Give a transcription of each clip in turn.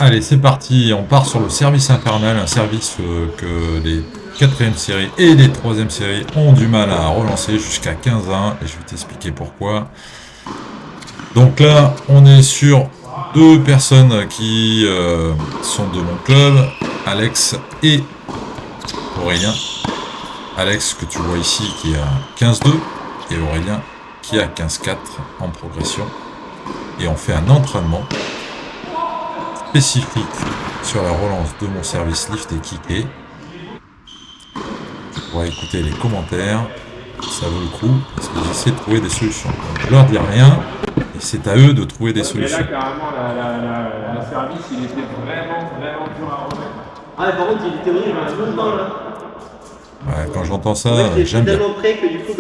Allez, c'est parti, on part sur le service infernal, un service que les 4e séries et les 3e séries ont du mal à relancer jusqu'à 15-1, et je vais t'expliquer pourquoi. Donc là, on est sur 2 personnes qui sont de mon club, Alex et Aurélien. Alex, que tu vois ici, qui est à 15-2, et Aurélien, qui est à 15-4 en progression. Et on fait un entraînement spécifique sur la relance de mon service lift et kické. On va écouter les commentaires, ça vaut le coup, parce que j'essaie de trouver des solutions. Donc, je leur dis rien, et c'est à eux de trouver des solutions. Là, carrément, le service, il était vraiment dur à remettre. Ah, par contre, il était horrible, il y a longtemps là. Ouais, quand j'entends ça, j'aime bien. Tellement près que du coup,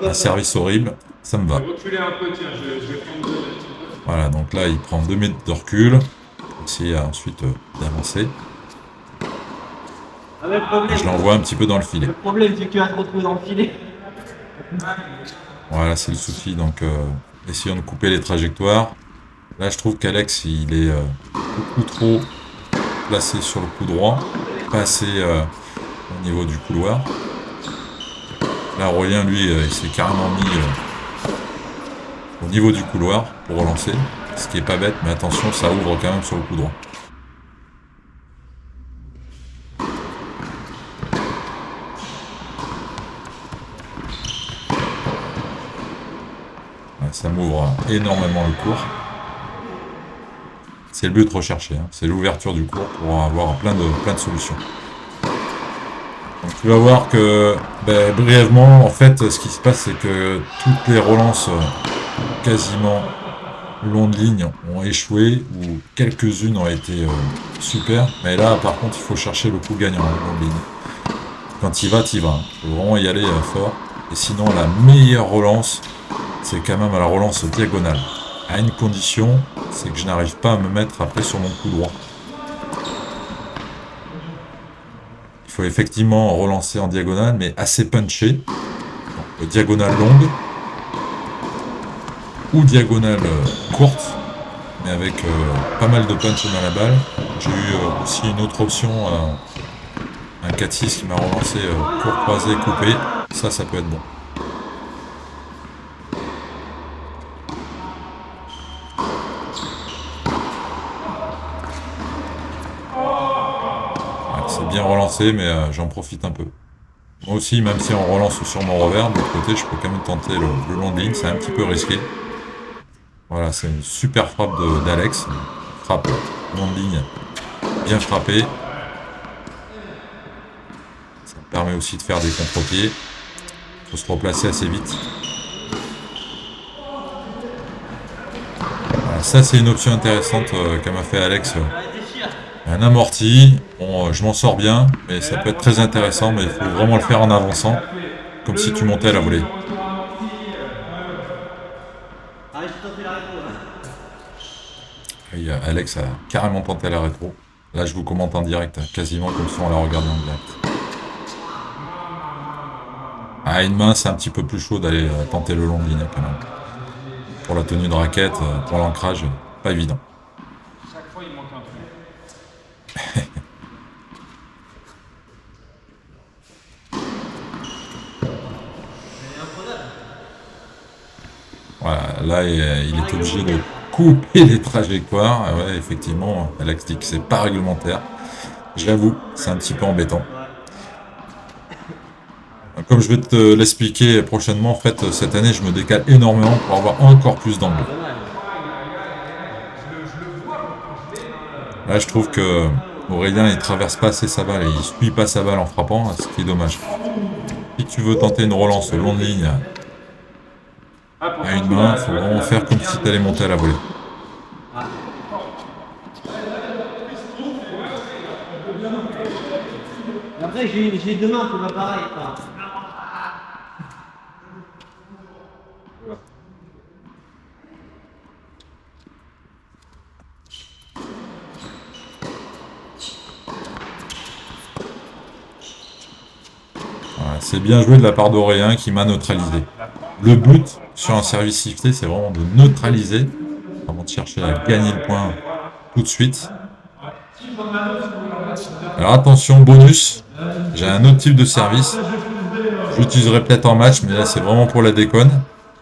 Un service horrible, ça me va. Je vais reculer un peu, tiens, je vais prendre 2 mètres. Voilà, donc là, il prend 2 mètres de recul, pour essayer ensuite d'avancer. Ah, mais le problème, Je l'envoie un petit peu dans le filet. le problème, c'est que tu vas te retrouver dans le filet. Voilà, c'est le souci, donc essayons de couper les trajectoires. Là, je trouve qu'Alex, il est beaucoup trop placé sur le coup droit, pas assez au niveau du couloir. Là, Aurélien, lui, il s'est carrément mis au niveau du couloir pour relancer, ce qui est pas bête, mais attention, ça ouvre quand même sur le coup droit. Voilà, ça m'ouvre énormément le cours. C'est le but recherché, hein. C'est l'ouverture du cours pour avoir plein de solutions. Donc tu vas voir que, brièvement, en fait, ce qui se passe, c'est que toutes les relances quasiment long de ligne ont échoué, ou quelques-unes ont été super, mais là, par contre, il faut chercher le coup gagnant en long de ligne. Quand tu y vas, tu y vas. Il faut vraiment y aller fort. Et sinon, la meilleure relance, c'est quand même à la relance diagonale. À une condition, c'est que je n'arrive pas à me mettre après sur mon coup droit. Il faut effectivement relancer en diagonale, mais assez punché. Donc, diagonale longue, ou diagonale courte, mais avec pas mal de punch dans la balle. J'ai eu aussi une autre option, un 4-6 qui m'a relancé court croisé, coupé. Ça peut être bon. C'est bien relancé, mais j'en profite un peu. Moi aussi, même si on relance sur mon revers, de l'autre côté, je peux quand même tenter le long de ligne, c'est un petit peu risqué. Voilà, c'est une super frappe d'Alex. Frappe long de ligne, bien frappé. Ça me permet aussi de faire des contre-pieds. Il faut se replacer assez vite. Voilà, ça, c'est une option intéressante qu'a m'a fait Alex. Un amorti, bon, je m'en sors bien, mais ça peut être très intéressant, mais il faut vraiment le faire en avançant, comme si tu montais à la volée. Et Alex a carrément tenté la rétro. Là, je vous commente en direct, quasiment comme si on la regardait en direct. À une main, c'est un petit peu plus chaud d'aller tenter le long de ligne quand même. Pour la tenue de raquette, pour l'ancrage, pas évident. Chaque fois, il manque un truc. Voilà, là, il est obligé de couper les trajectoires. Ah ouais, effectivement, Alex dit que c'est pas réglementaire. J'avoue, c'est un petit peu embêtant. Comme je vais te l'expliquer prochainement, en fait, cette année, je me décale énormément pour avoir encore plus d'angle. Là, je trouve que Aurélien, il traverse pas assez sa balle et il suit pas sa balle en frappant, ce qui est dommage. Si tu veux tenter une relance long de ligne à une main, il faut vraiment faire comme si tu allais monter à la volée. Après, j'ai deux mains, faut pas pareil. Voilà, c'est bien joué de la part d'Aurélien qui m'a neutralisé. Le but sur un service shifté, c'est vraiment de neutraliser avant de chercher à gagner le point tout de suite. Alors attention, bonus. J'ai un autre type de service. J'utiliserai peut-être en match, mais là c'est vraiment pour la déconne.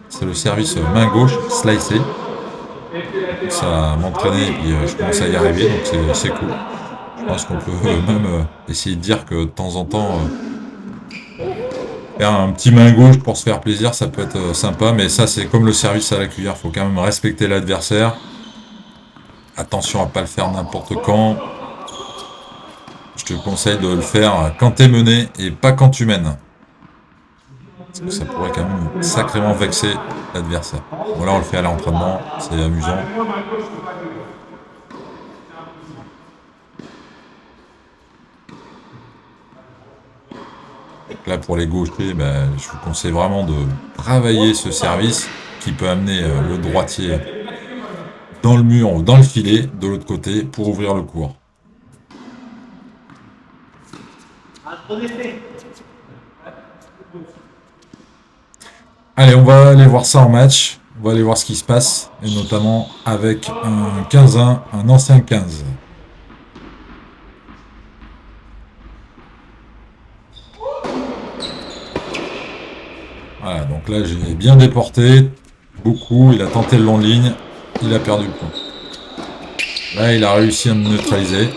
C'est le service main gauche, slicé. Donc ça va m'entraîner et puis je commence à y arriver, donc c'est cool. Je pense qu'on peut même essayer de dire que de temps en temps, faire un petit main gauche pour se faire plaisir, ça peut être sympa, mais ça c'est comme le service à la cuillère, faut quand même respecter l'adversaire. Attention à pas le faire n'importe quand. Je te conseille de le faire quand t'es mené et pas quand tu mènes. Parce que ça pourrait quand même sacrément vexer l'adversaire. Bon là on le fait à l'entraînement, c'est amusant. Donc là pour les gauchers, ben, je vous conseille vraiment de travailler ce service qui peut amener le droitier dans le mur ou dans le filet de l'autre côté pour ouvrir le court. Allez, on va aller voir ça en match. On va aller voir ce qui se passe, et notamment avec un 15-1, un ancien 15. Voilà, donc là j'ai bien déporté, beaucoup, il a tenté le long de ligne, il a perdu le point. Là il a réussi à me neutraliser,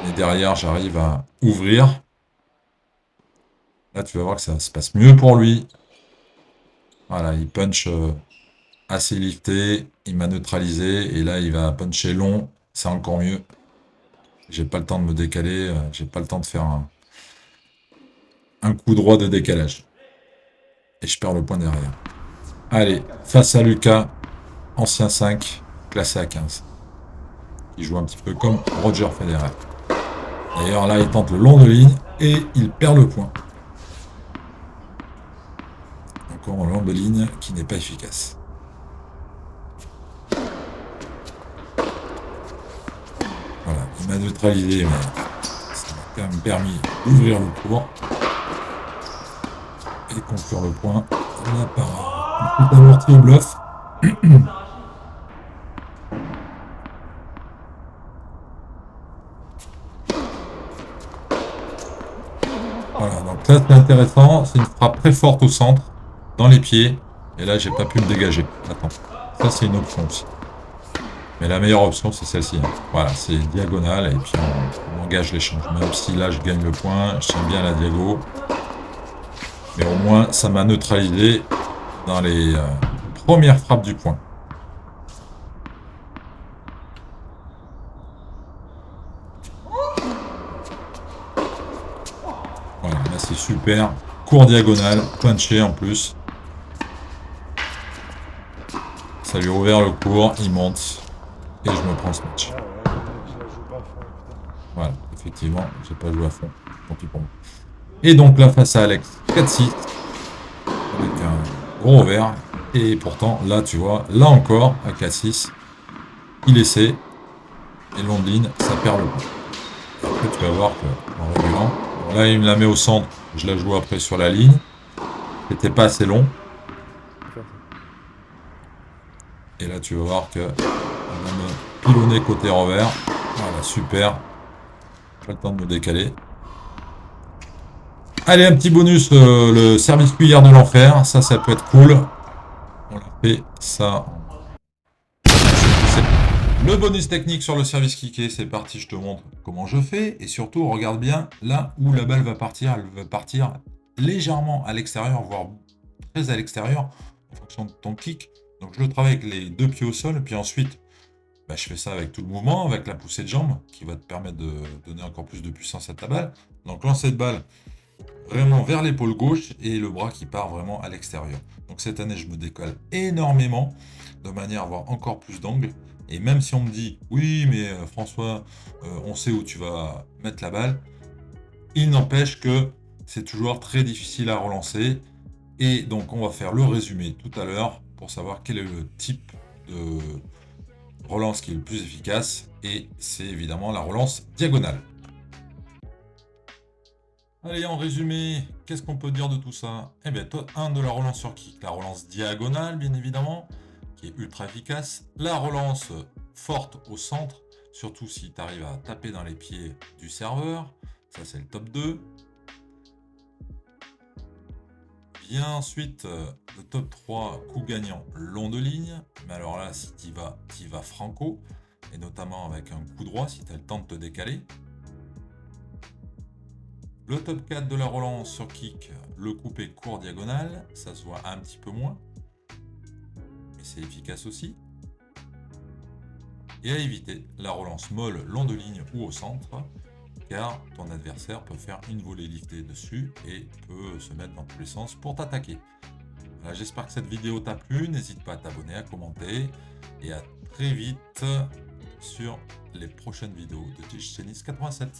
et derrière j'arrive à ouvrir. Là tu vas voir que ça se passe mieux pour lui. Voilà, il punch assez lifté, il m'a neutralisé, et là il va puncher long, c'est encore mieux. J'ai pas le temps de me décaler, j'ai pas le temps de faire un coup droit de décalage. Et je perds le point derrière. Allez, face à Lucas, ancien 5, classé à 15. Il joue un petit peu comme Roger Federer. D'ailleurs là il tente le long de ligne et il perd le point. Encore un long de ligne qui n'est pas efficace. Voilà, il m'a neutralisé, mais ça m'a quand même permis d'ouvrir le court et conclure le point. Là par un coup amorti au bluff. Voilà, donc là c'est intéressant, c'est une frappe très forte au centre, dans les pieds, et là j'ai pas pu me dégager. Attends, ça c'est une option aussi. Mais la meilleure option c'est celle-ci. Hein. Voilà, c'est diagonale, et puis on engage l'échange. Même si là je gagne le point, je tiens bien la diago. Mais au moins ça m'a neutralisé dans les premières frappes du point. Voilà, là c'est super. Court diagonale, punché en plus. Ça lui a ouvert le court, il monte. Et je me prends ce match. Voilà, effectivement, j'ai pas joué à fond. Tant pis pour moi. Et donc là, face à Alex, 4-6. Avec un gros revers. Et pourtant, là, tu vois, là encore, à 4-6, il essaie. Et long de ligne, ça perd le coup. Après, tu vas voir qu'en régulant, bon, là, il me la met au centre. Je la joue après sur la ligne. C'était pas assez long. Et là, tu vas voir que on va me pilonner côté revers. Voilà, super. Pas le temps de me décaler. Allez, un petit bonus, le service cuillère de l'enfer. Ça peut être cool. On l'a fait, ça. Le bonus technique sur le service kické, c'est parti, je te montre comment je fais. Et surtout, regarde bien là où la balle va partir. Elle va partir légèrement à l'extérieur, voire très à l'extérieur, en fonction de ton kick. Donc je le travaille avec les deux pieds au sol, puis ensuite, je fais ça avec tout le mouvement, avec la poussée de jambe, qui va te permettre de donner encore plus de puissance à ta balle. Donc lancer de balle vraiment vers l'épaule gauche et le bras qui part vraiment à l'extérieur. Donc cette année, je me décolle énormément, de manière à avoir encore plus d'angle. Et même si on me dit, oui, mais François, on sait où tu vas mettre la balle, il n'empêche que c'est toujours très difficile à relancer. Et donc, on va faire le résumé tout à l'heure pour savoir quel est le type de relance qui est le plus efficace. Et c'est évidemment la relance diagonale. Allez, en résumé, qu'est-ce qu'on peut dire de tout ça? Eh bien, toi, de la relance sur kick, la relance diagonale, bien évidemment, qui est ultra efficace. La relance forte au centre, surtout si tu arrives à taper dans les pieds du serveur. Ça, c'est le top 2. Vient ensuite le top 3, coup gagnant long de ligne. Mais alors là, si tu vas franco, et notamment avec un coup droit, si tu as le temps de te décaler. Le top 4 de la relance sur kick, le coupé court diagonale, ça se voit un petit peu moins, mais c'est efficace aussi. Et à éviter la relance molle long de ligne ou au centre, car ton adversaire peut faire une volée liftée dessus et peut se mettre dans tous les sens pour t'attaquer. Voilà, j'espère que cette vidéo t'a plu, n'hésite pas à t'abonner, à commenter, et à très vite sur les prochaines vidéos de Teach Tennis 87.